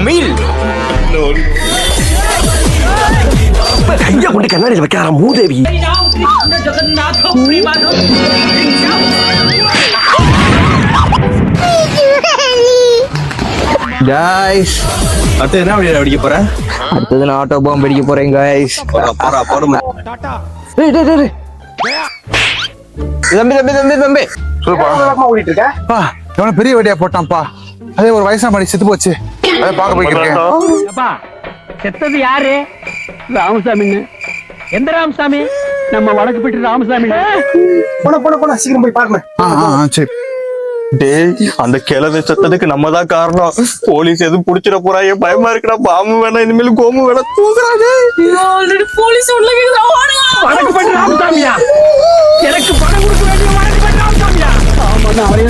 Meal கையா கொண்டு கண்ணாடியில் வைக்கார மூதேவி. गाइस அடுத்து என்ன வழியா அடிக்க போற? அடுத்தது நான் ஆட்டோ பாம்பு அடிக்க போறேன் गाइस. போடுமா. டேய் டேய் டேய் தம்பி தம்பி தம்பி தம்பி சூப்பரா ஓடிட்டு இருக்க. பா எவ்வளவு பெரிய வெடியா போட்டான்ப்பா. அதே ஒரு வயசா மாதிரி செத்து போச்சு. அதை பார்க்க போய்க்கிறேன். அப்பா செத்தது யாரு? ராமசாமின்னு. எந்த ராமசாமி? நம்ம வடக்கு பெற்ற ராமசாமி. போன சீக்கிரம் போய் பாருங்க. சரி. டேய் அந்த கிழமை செத்ததுக்கு நம்ம தான் காரணம். போலீஸ் எதுவும் புடிச்சிட போறாங்க, பயமா இருக்குடா. பாம்பு வேணாம், இனிமேல் கோமு வேணாம். தூக்குறாங்க. போலீஸ் உள்ள வடக்கு பெற்ற ராமசாமியா? எனக்கு பணம் கொடுக்க வேண்டிய வடக்கு பெற்ற ராமசாமியா? ஆமா அவரே